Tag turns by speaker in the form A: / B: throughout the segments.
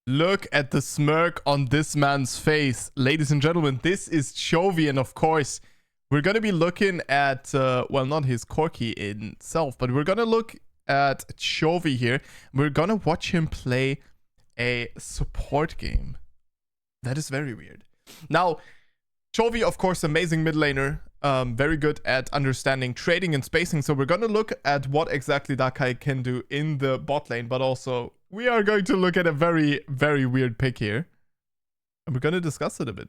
A: Look at the smirk on this man's face. Ladies and gentlemen, this is Chovy, and of course, we're going to be looking at, well, not his Corki itself, but we're going to look at Chovy here. We're going to watch him play a support game. That is very weird. Now, Chovy, of course, amazing mid laner. Very good at understanding trading and spacing. So we're going to look at what exactly that guy can do in the bot lane, but also we are going to look at a very, very weird pick here. And we're going to discuss it a bit.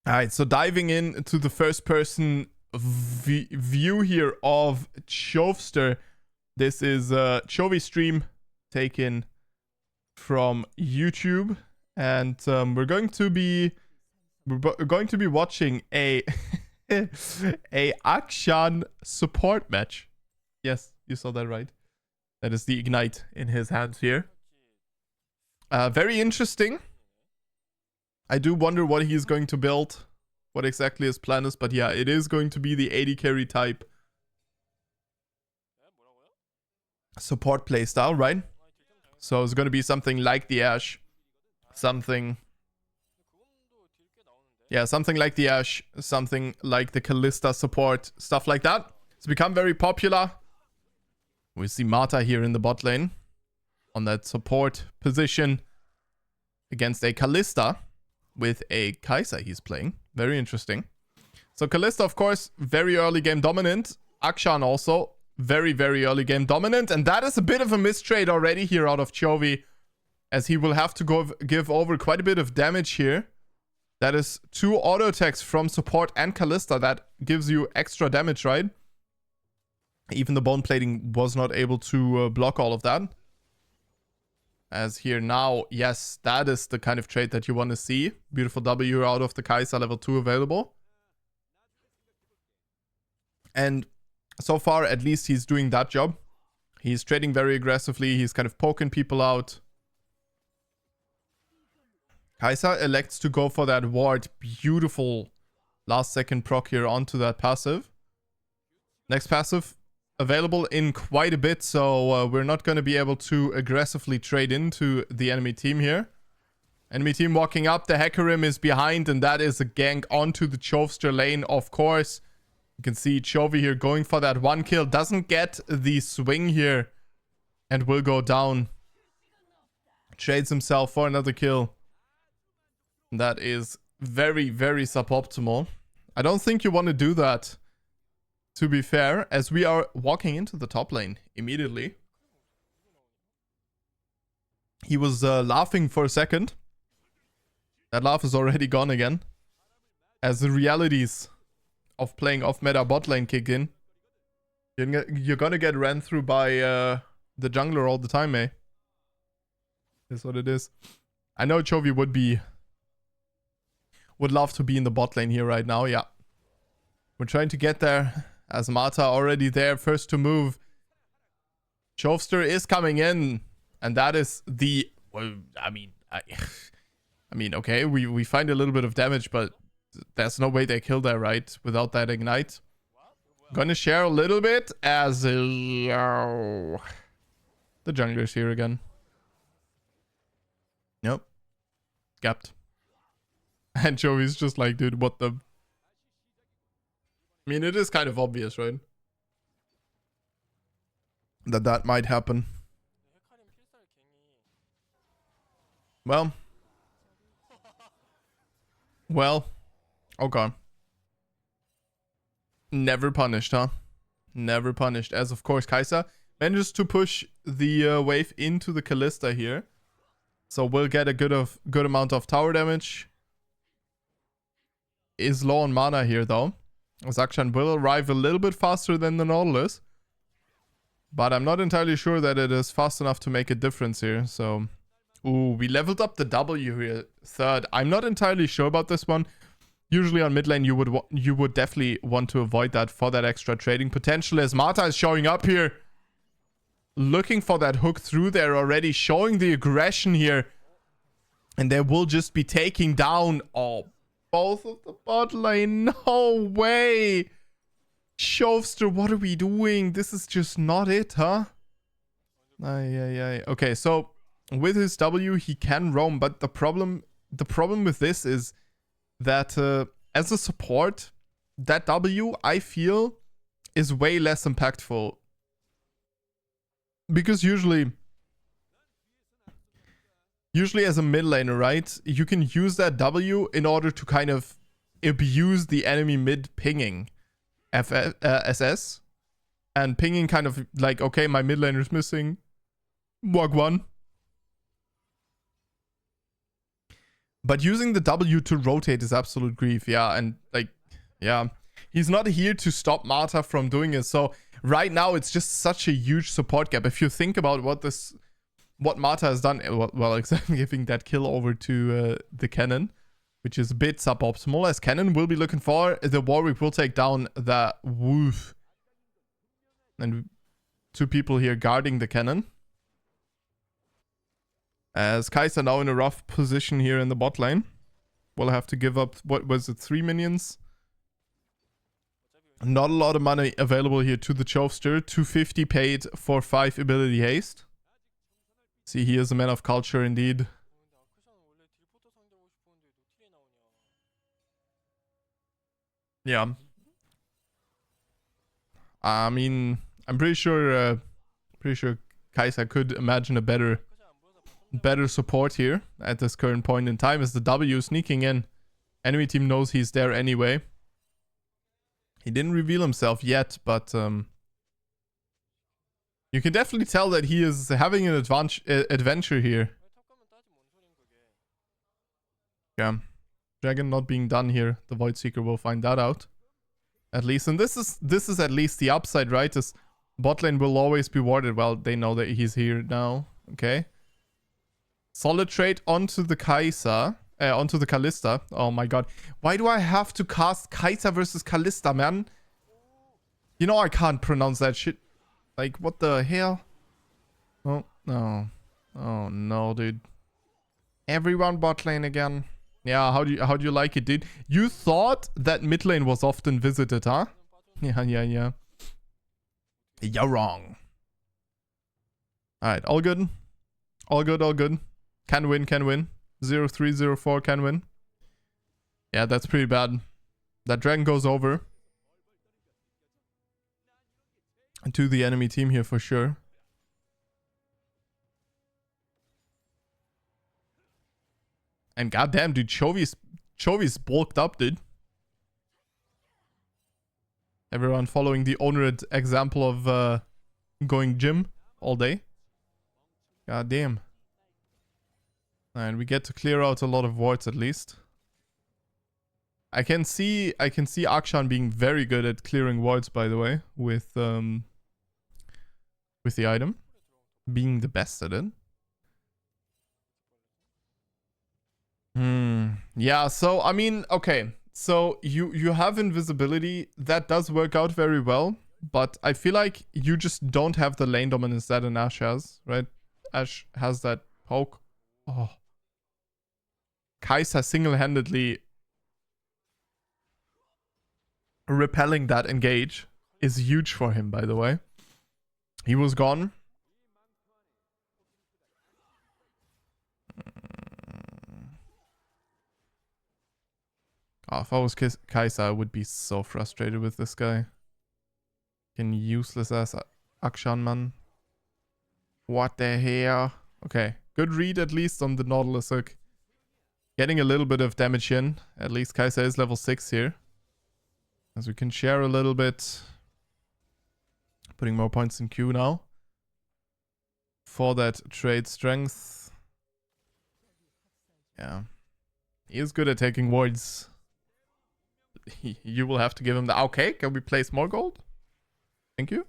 A: All right, so diving into the first person view here of Chovster. This is Chovy stream taken from YouTube, and we're going to be watching a a AKSHAN support match. Yes, you saw that right. That is the Ignite in his hands here. Very interesting. I do wonder what he's going to build, what exactly his plan is, but yeah, it is going to be the AD carry type support playstyle, right? So it's going to be something like the Ashe, something like the Ashe, something like the Kalista support, stuff like that. It's become very popular. We see Marta here in the bot lane on that support position against a Kalista with a Kai'Sa he's playing. Very interesting. So Kalista, of course, very early game dominant. AKSHAN also very, very early game dominant. And that is a bit of a mistrade already here out of Chovy, as he will have to give over quite a bit of damage here. That is 2 auto attacks from support and Kalista. That gives you extra damage, right? Even the bone plating was not able to block all of that. As here now, yes, that is the kind of trade that you want to see. Beautiful W out of the Kai'Sa, level 2 available. And so far, at least he's doing that job. He's trading very aggressively. He's kind of poking people out. Kai'Sa elects to go for that ward. Beautiful last second proc here onto that passive. Next passive available in quite a bit, so we're not going to be able to aggressively trade into the enemy team here. Enemy team walking up. The Hecarim is behind, and that is a gank onto the Chovster lane, of course. You can see Chovy here going for that 1 kill. Doesn't get the swing here and will go down. Trades himself for another kill. That is very, very suboptimal. I don't think you want to do that, to be fair, as we are walking into the top lane immediately. He was laughing for a second. That laugh is already gone again, as the realities of playing off-meta bot lane kick in. You're gonna get ran through by the jungler all the time, eh? That's what it is. I know Chovy would love to be in the bot lane here right now, yeah. We're trying to get there, as Marta already there, first to move. Chovster is coming in, and that is the... Well, I mean, okay, we find a little bit of damage, but there's no way they kill there, right? Without that ignite. Gonna share a little bit as... the jungler's here again. Nope. Gapped. And Joey's just like, dude, what the... I mean, it is kind of obvious, right? That might happen. Well. Okay. Never punished, huh? Never punished. As, of course, Kai'Sa manages to push the wave into the Kalista here. So we'll get a good amount of tower damage. Is low on mana here, though. AKSHAN will arrive a little bit faster than the Nautilus. But I'm not entirely sure that it is fast enough to make a difference here. So, ooh, we leveled up the W here. Third. I'm not entirely sure about this one. Usually on mid lane, you would definitely want to avoid that for that extra trading potential, as Marta is showing up here. Looking for that hook through there already. Showing the aggression here. And they will just be taking down... Oh, both of the bot lane. No way. Chovster, what are we doing? This is just not it, huh? Okay, so with his W, he can roam, but the problem with this is that as a support, that W, I feel, is way less impactful. Because usually as a mid laner, right, you can use that W in order to kind of abuse the enemy mid pinging SS. And pinging kind of like, okay, my mid laner is missing. Wagwan. But using the W to rotate is absolute grief, yeah. And like, yeah, he's not here to stop Marta from doing it. So right now, it's just such a huge support gap. If you think about what Marta has done, well, except giving that kill over to the cannon, which is a bit suboptimal, as cannon will be looking for. The Warwick will take down the Woof. And 2 people here guarding the cannon. As Kai'Sa now in a rough position here in the bot lane. Will have to give up, what was it, 3 minions? Not a lot of money available here to the Jovster. 250 paid for 5 ability haste. See, he is a man of culture indeed. Yeah. I mean, I'm pretty sure Kai'Sa could imagine a better support here at this current point in time, as the W sneaking in. Enemy team knows he's there anyway. He didn't reveal himself yet, but you can definitely tell that he is having an adventure here. Yeah. Dragon not being done here. The Void Seeker will find that out. At least, and this is at least the upside, right? This bot lane will always be warded. Well, they know that he's here now. Okay. Solid trade onto the Kai'Sa. Onto the Kalista. Oh my god. Why do I have to cast Kai'Sa versus Kalista, man? You know I can't pronounce that shit. Like, what the hell? Oh, no. Oh, no, dude. Everyone bot lane again. Yeah, how do you like it, dude? You thought that mid lane was often visited, huh? Yeah. You're wrong. Alright, all good. All good. Can win. 0-3-0-4 can win. Yeah, that's pretty bad. That dragon goes over to the enemy team here for sure. And goddamn, dude, Chovy's bulked up, dude. Everyone following the Onerad example of going gym all day. Goddamn. And we get to clear out a lot of wards at least. I can see AKSHAN being very good at clearing wards, by the way, with the item. Being the best at it. Yeah, so I mean, okay. So you have invisibility. That does work out very well, but I feel like you just don't have the lane dominance that an Ashe has, right? Ashe has that poke. Oh. Kai'Sa single-handedly repelling that engage is huge for him, by the way. He was gone. Oh, if I was Kai'Sa, I would be so frustrated with this guy. Fucking useless ass AKSHAN, man. What the hell? Okay, good read at least on the Nautilus hook. Getting a little bit of damage in. At least Kai'Sa is level 6 here. As we can share a little bit. Putting more points in queue now. For that trade strength. Yeah. He is good at taking wards. You will have to give him the... Okay, can we place more gold? Thank you.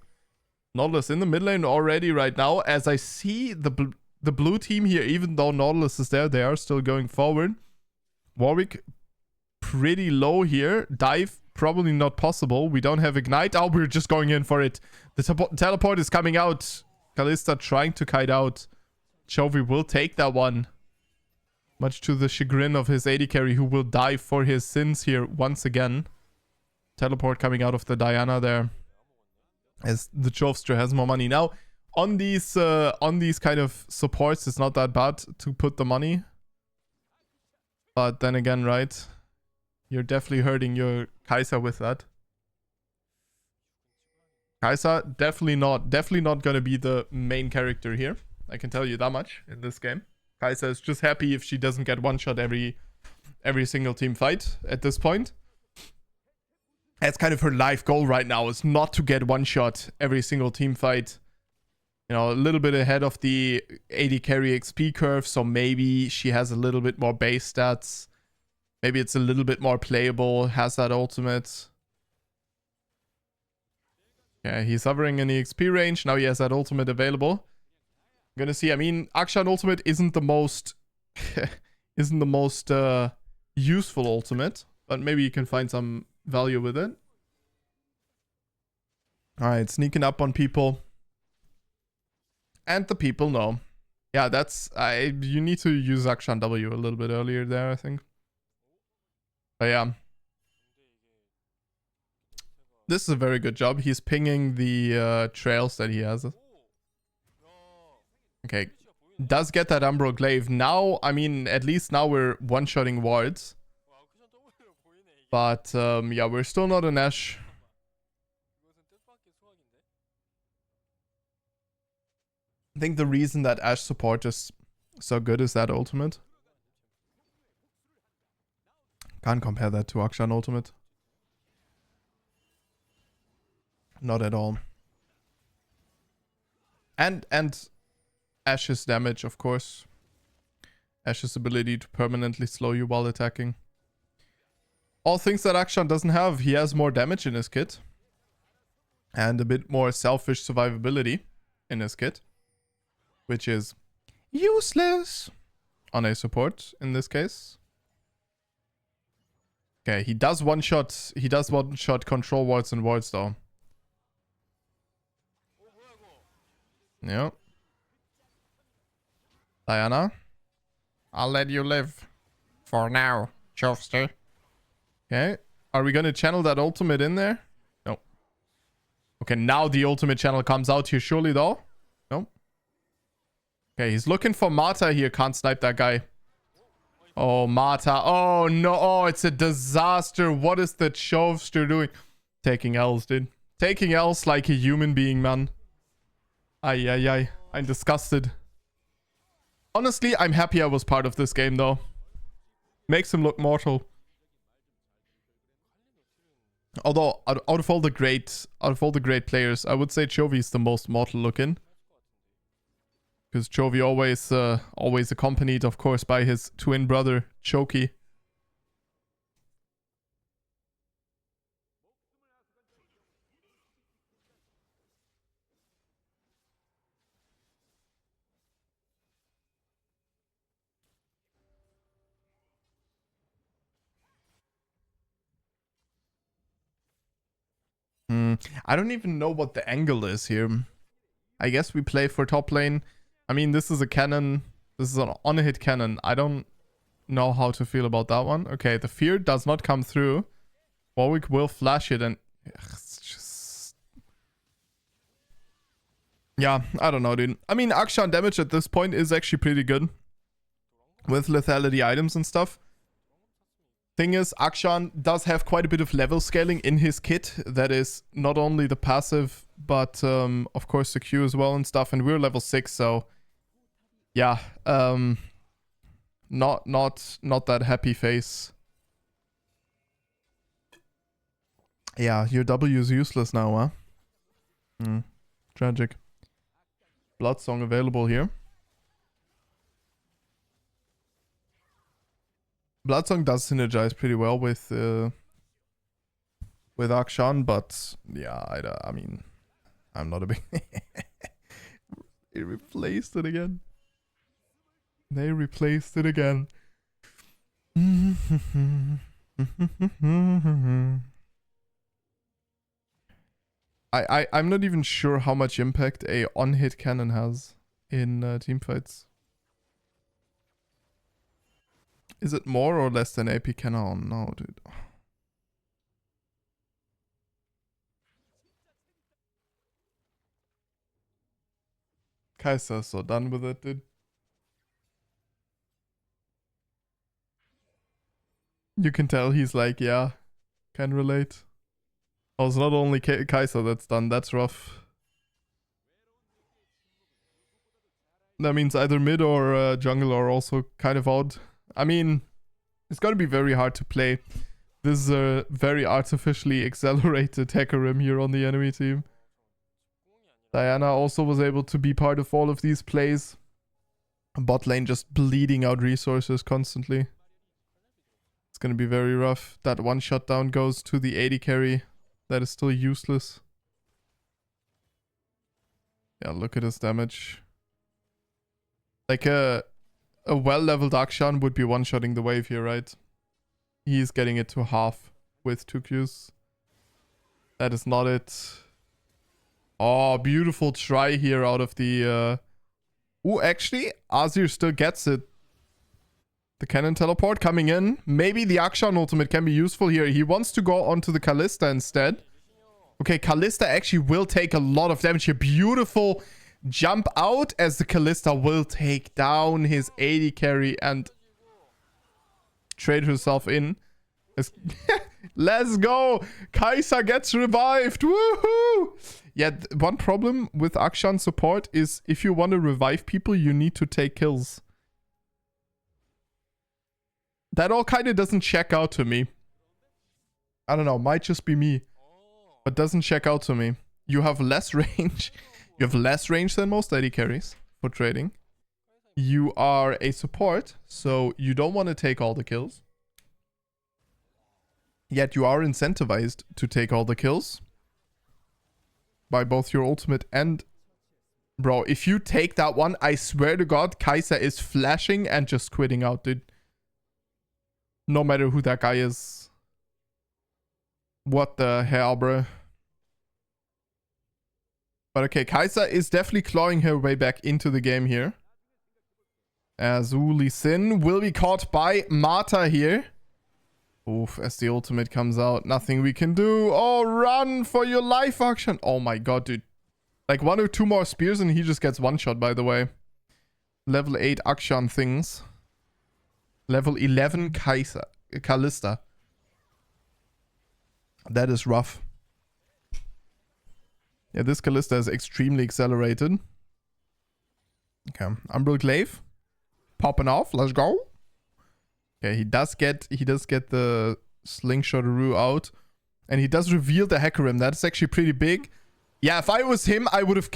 A: Nautilus in the mid lane already right now. As I see the blue team here, even though Nautilus is there, they are still going forward. Warwick pretty low here. Dive probably not possible. We don't have Ignite. Oh, we're just going in for it. The teleport is coming out. Kalista trying to kite out. Chovy will take that one. Much to the chagrin of his AD carry, who will die for his sins here once again. Teleport coming out of the Diana there. As the Jovster has more money. Now, on these kind of supports, it's not that bad to put the money. But then again, right? You're definitely hurting your Kai'Sa with that. Kai'Sa definitely not gonna be the main character here. I can tell you that much in this game. Kai'Sa is just happy if she doesn't get one shot every single team fight at this point. That's kind of her life goal right now, is not to get one shot every single team fight. You know, a little bit ahead of the AD carry XP curve, so maybe she has a little bit more base stats. Maybe it's a little bit more playable, has that ultimate. Yeah, he's hovering in the XP range. Now he has that ultimate available. I'm gonna see. I mean, AKSHAN ultimate isn't the most useful ultimate, but maybe you can find some value with it. All right, sneaking up on people, and the people know. Yeah, that's you need to use AKSHAN W a little bit earlier there, I think. But yeah. This is a very good job. He's pinging the trails that he has. Okay. Does get that Umbro Glaive. Now, I mean, at least now we're one-shotting wards. But, yeah, we're still not an Ashe. I think the reason that Ashe support is so good is that ultimate. Can't compare that to AKSHAN ultimate. Not at all. And Ashe's damage, of course. Ashe's ability to permanently slow you while attacking. All things that AKSHAN doesn't have. He has more damage in his kit. And a bit more selfish survivability in his kit. Which is useless on a support in this case. Okay, he does one shot control wards and wards though. Yeah. Diana, I'll let you live. For now, Chofster. Okay. Are we gonna channel that ultimate in there? No. Okay, now the ultimate channel comes out here surely though. No. Okay, he's looking for Marta here. Can't snipe that guy. Oh, Marta. Oh, no. Oh, it's a disaster. What is the Chofster doing? Taking L's, dude. Taking L's like a human being, man. Ay, ay, ay. I'm disgusted. Honestly, I'm happy I was part of this game, though. Makes him look mortal. Although, out of all the great players, I would say Chovy is the most mortal looking. Because Chovy always accompanied, of course, by his twin brother, Choki. I don't even know what the angle is here. I guess we play for top lane. I mean, this is a cannon. This is an on-hit cannon. I don't know how to feel about that one. Okay, the fear does not come through. Warwick will flash it and... It's just... Yeah, I don't know, dude. I mean, AKSHAN damage at this point is actually pretty good. With lethality items and stuff. Thing is, AKSHAN does have quite a bit of level scaling in his kit. That is not only the passive, but of course the Q as well and stuff. And we're level 6, so yeah, not that happy face. Yeah, your W is useless now, huh? Tragic. Bloodsong available here. Bloodsong does synergize pretty well with AKSHAN, but yeah, I mean, I'm not a big... They replaced it again. They replaced it again. I'm not even sure how much impact a on-hit cannon has in teamfights. Is it more or less than AP cannon? Oh, no, dude. Kai'Sa's so done with it, dude. You can tell he's like, yeah, can relate. Oh, it's not only Kai'Sa that's done. That's rough. That means either mid or jungle are also kind of out. I mean, it's going to be very hard to play. This is a very artificially accelerated Hecarim here on the enemy team. Diana also was able to be part of all of these plays. Bot lane just bleeding out resources constantly. It's going to be very rough. That one shutdown goes to the AD carry. That is still useless. Yeah, look at his damage. Like a well-leveled AKSHAN would be one-shotting the wave here, right? He's getting it to half with 2 Qs. That is not it. Oh, beautiful try here out of the... Ooh, actually, Azir still gets it. The cannon teleport coming in. Maybe the AKSHAN ultimate can be useful here. He wants to go onto the Kalista instead. Okay, Kalista actually will take a lot of damage here. Beautiful jump out as the Kalista will take down his AD carry and trade herself in. Let's go! Kai'Sa gets revived! Woohoo! Yeah, one problem with AKSHAN support is if you want to revive people, you need to take kills. That all kind of doesn't check out to me. I don't know, might just be me. But doesn't check out to me. You have less range. You have less range than most AD carries for trading. You are a support, so you don't want to take all the kills. Yet you are incentivized to take all the kills. By both your ultimate and... Bro, if you take that one, I swear to God, Kai'Sa is flashing and just quitting out, dude. No matter who that guy is. What the hell, bro? But okay, Kai'Sa is definitely clawing her way back into the game here. As Uli Sin will be caught by Marta here. Oof, as the ultimate comes out. Nothing we can do. Oh, run for your life, AKSHAN. Oh my god, dude. Like 1 or 2 more spears and he just gets one shot, by the way. Level 8 AKSHAN things. Level 11 Kalista. That is rough. Yeah, this Kalista is extremely accelerated. Okay, Umbral Glaive. Popping off. Let's go. Okay, he does get the Slingshot-Uru out. And he does reveal the Hecarim. That's actually pretty big. Yeah, if I was him, I would have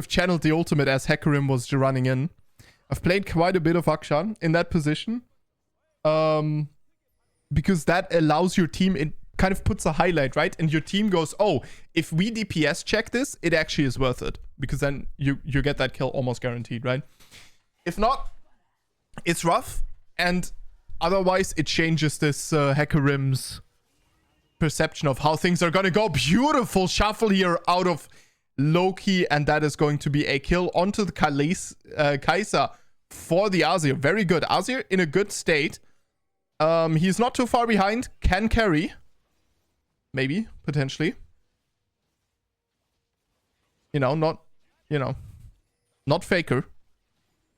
A: channeled the ultimate as Hecarim was running in. I've played quite a bit of AKSHAN in that position. Because that allows your team, it kind of puts a highlight, right? And your team goes, oh, if we DPS check this, it actually is worth it. Because then you get that kill almost guaranteed, right? If not, it's rough. And otherwise, it changes this Hecarim's perception of how things are going to go. Beautiful shuffle here out of Loki. And that is going to be a kill onto the Kai'Sa for the Azir. Very good. Azir in a good state. He's not too far behind. Can carry. Maybe. Potentially. Not Faker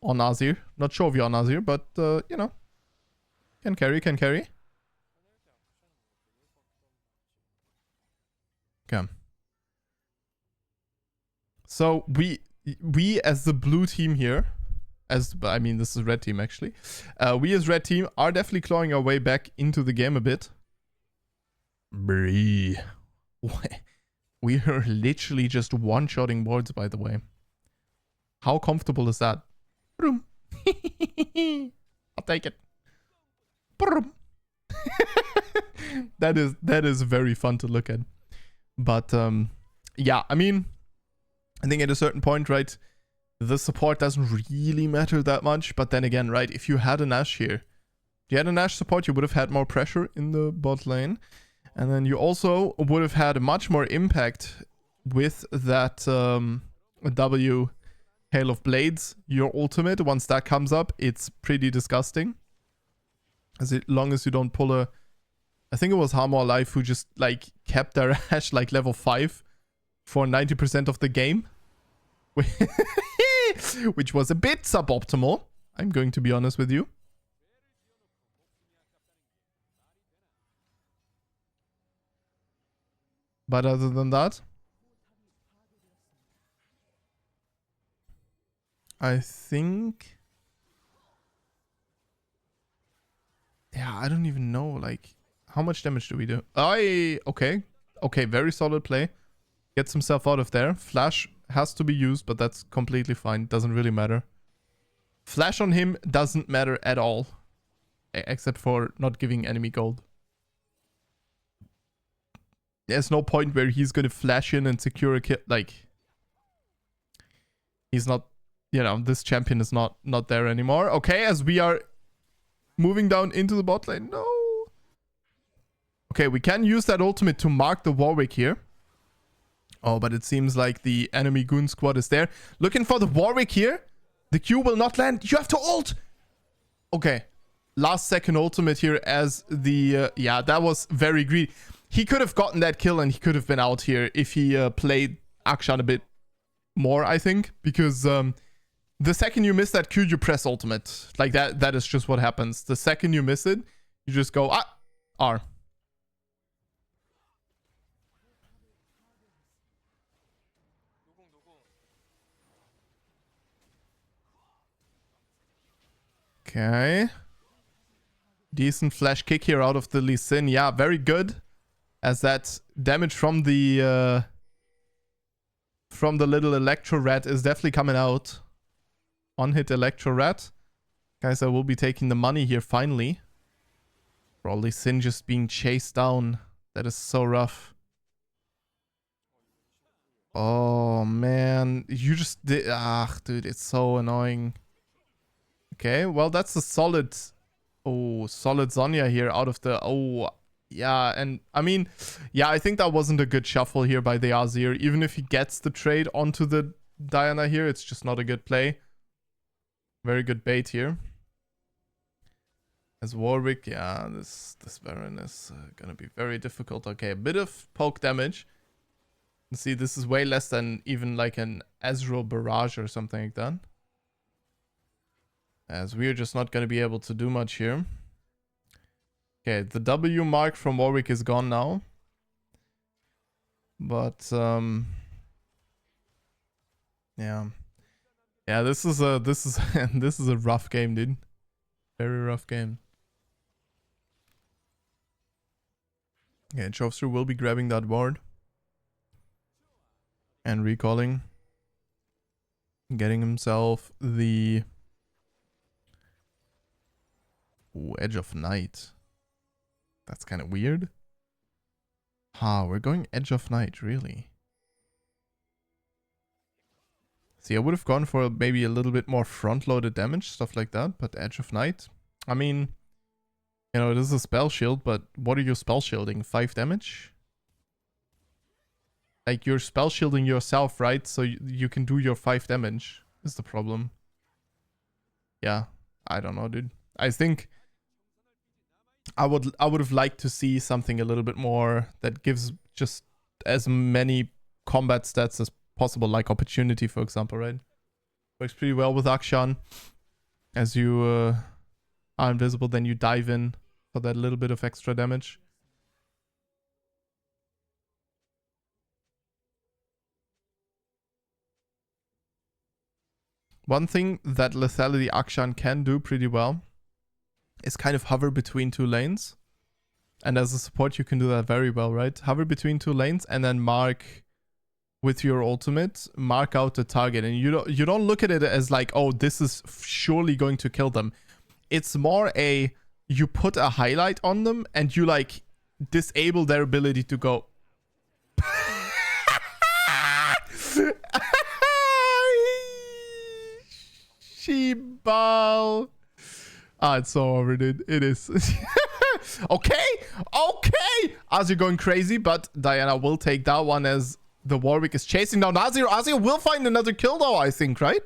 A: on Azir. Not Chovy on Azir, but, can carry. Okay. So, we as the blue team here, this is red team actually. We as red team are definitely clawing our way back into the game a bit. We are literally just one-shotting wards, by the way. How comfortable is that? I'll take it. That is very fun to look at. But yeah, I think at a certain point, right, the support doesn't really matter that much. But then again, right, if you had an Ashe here, if you had an Ashe support, you would have had more pressure in the bot lane. And then you also would have had much more impact with that W Hail of Blades, your ultimate. Once that comes up, it's pretty disgusting. As long as you don't pull a... I think it was Harmor Alive who just, like, kept their Ashe, like, level 5 for 90% of the game. Which was a bit suboptimal. I'm going to be honest with you. But other than that, I think... Yeah, I don't even know, like, how much damage do we do? Okay. Okay, very solid play. Gets himself out of there. Flash has to be used, but that's completely fine. Doesn't really matter. Flash on him doesn't matter at all. Except for not giving enemy gold. There's no point where he's going to flash in and secure a kill. Like, he's not, you know, this champion is not there anymore. Okay, as we are moving down into the bot lane. No. Okay, we can use that ultimate to mark the Warwick here. Oh, but it seems like the enemy goon squad is there. Looking for the Warwick here. The Q will not land. You have to ult. Okay. Last second ultimate here as the... yeah, that was very greedy. He could have gotten that kill and he could have been out here if he played AKSHAN a bit more, I think. Because the second you miss that Q, you press ultimate. Like that is just what happens. The second you miss it, you just go, R. Okay. Decent flash kick here out of the Lee Sin. Yeah, very good. As that damage from the little Electro Rat is definitely coming out. On-hit Electro Rat. Guys, I will be taking the money here finally. Bro, Lee Sin just being chased down. That is so rough. Oh, man. You just did... Ah, dude, it's so annoying. Okay, well, that's a solid... Oh, solid Zhonya here out of the... Oh, yeah, and I mean... Yeah, I think that wasn't a good shuffle here by the Azir. Even if he gets the trade onto the Diana here, it's just not a good play. Very good bait here. As Warwick, yeah, this Baron is gonna be very difficult. Okay, a bit of poke damage. You see, this is way less than even like an Ezreal Barrage or something like that. As we're just not going to be able to do much here. Okay, the W mark from Warwick is gone now. But, yeah. Yeah, this is a rough game, dude. Very rough game. Okay, Chofster will be grabbing that ward. And recalling. Getting himself the... Ooh, Edge of Night. That's kind of weird. We're going Edge of Night, really. See, I would have gone for maybe a little bit more front-loaded damage, stuff like that, but Edge of Night. I mean, you know, it is a spell shield, but what are you spell shielding? 5 damage? Like, you're spell shielding yourself, right? So you can do your 5 damage, is the problem. Yeah, I don't know, dude. I think I would have liked to see something a little bit more that gives just as many combat stats as possible, like opportunity, for example, right? Works pretty well with AKSHAN. As you are invisible, then you dive in for that little bit of extra damage. One thing that Lethality AKSHAN can do pretty well is kind of hover between 2 lanes. And as a support, you can do that very well, right? Hover between 2 lanes and then mark with your ultimate, mark out the target. And you don't look at it as like, oh, this is surely going to kill them. It's more you put a highlight on them and you like disable their ability to go. Sheebal. It's so over, dude. It is. Okay. Azir going crazy, but Diana will take that one as the Warwick is chasing down Azir. Azir will find another kill though, I think, right?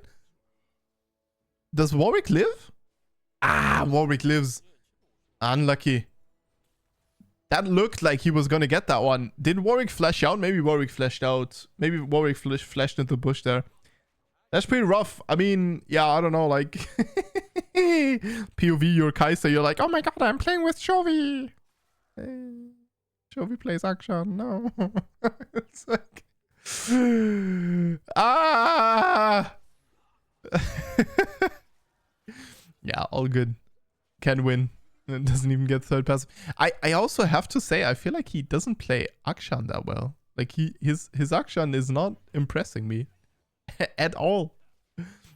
A: Does Warwick live? Warwick lives. Unlucky. That looked like he was gonna get that one. Did Warwick flash out? Maybe Warwick flashed out. Maybe Warwick flashed into the bush there. That's pretty rough. I mean, yeah, I don't know, like POV, you're Kaiser, you're like, oh my god, I'm playing with Chovy. Chovy plays AKSHAN. No. It's like yeah, all good. Can win. It doesn't even get third passive. I also have to say, I feel like he doesn't play AKSHAN that well. Like his AKSHAN is not impressing me at all.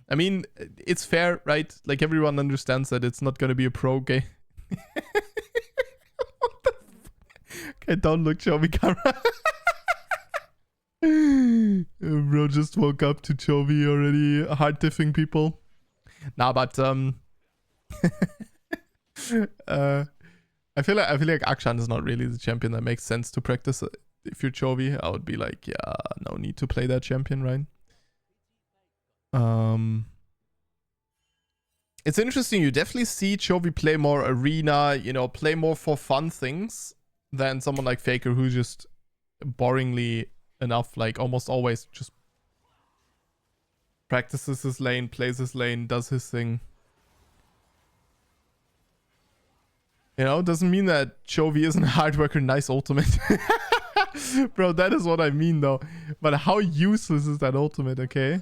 A: I mean, it's fair, right? Like everyone understands that it's not gonna be a pro game. What the okay, don't look, Chovy camera. Bro just woke up to Chovy already hard diffing people. Nah, but I feel like AKSHAN is not really the champion that makes sense to practice. If you're Chovy, I would be like, yeah, no need to play that champion, right? It's interesting. You definitely see Chovy play more arena, you know, play more for fun things than someone like Faker, who just boringly enough, like almost always just practices his lane, plays his lane, does his thing. You know, doesn't mean that Chovy isn't a hard worker, nice ultimate. Bro, that is what I mean though. But how useless is that ultimate, okay?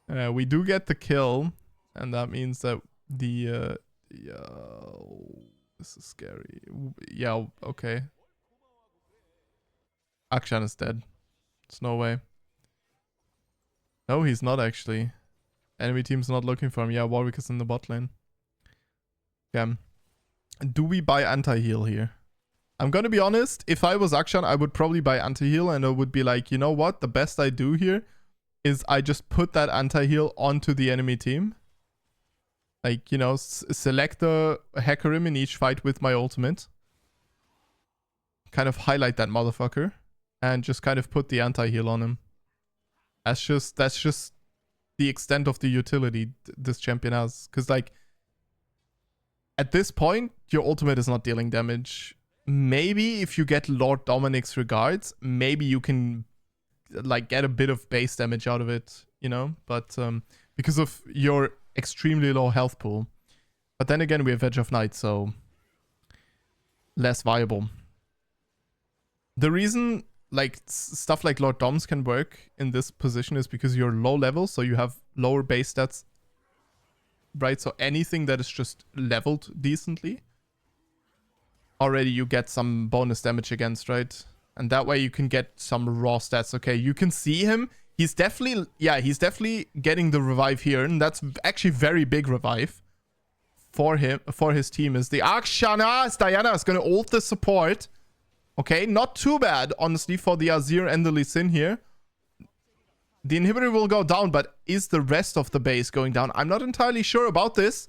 A: We do get the kill. And that means that the... yeah, this is scary. Yeah, okay. AKSHAN is dead. There's no way. No, he's not actually. Enemy team's not looking for him. Yeah, Warwick is in the bot lane. Yeah. Do we buy anti-heal here? I'm gonna be honest. If I was AKSHAN, I would probably buy anti-heal. And I would be like, you know what? The best I do here is I just put that anti-heal onto the enemy team. Like, you know, select the Hecarim in each fight with my ultimate. Kind of highlight that motherfucker. And just kind of put the anti-heal on him. That's just the extent of the utility this champion has. Because, like, at this point, your ultimate is not dealing damage. Maybe if you get Lord Dominic's regards, maybe you can, like, get a bit of base damage out of it, you know? But because of your extremely low health pool. But then again, we have Edge of Night, so less viable. The reason like stuff like Lord Doms can work in this position is because you're low level, so you have lower base stats, right? So anything that is just leveled decently, already you get some bonus damage against, right? And that way you can get some raw stats. Okay, you can see him. He's definitely, yeah, he's definitely getting the revive here. And that's actually very big revive for him, for his team. Is the AKSHAN. Diana is going to ult the support. Okay, not too bad, honestly, for the Azir and the Lee Sin here. The inhibitor will go down, but is the rest of the base going down? I'm not entirely sure about this.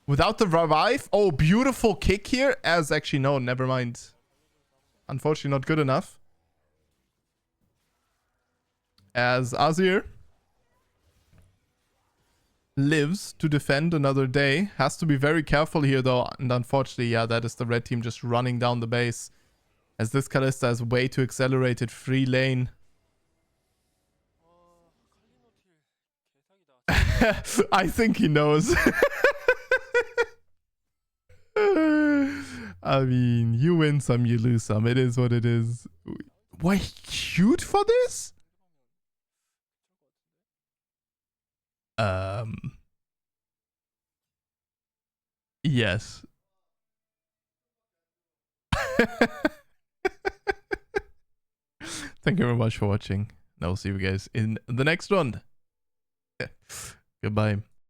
A: Without the revive. Oh, beautiful kick here. As actually, no, never mind. Unfortunately, not good enough. As Azir lives to defend another day. Has to be very careful here, though. And unfortunately, yeah, that is the red team just running down the base. As this Kalista is way too accelerated. Free lane. I think he knows. I mean, you win some, you lose some. It is what it is. Why cute for this? Yes. Thank you very much for watching. And I'll see you guys in the next one. Goodbye.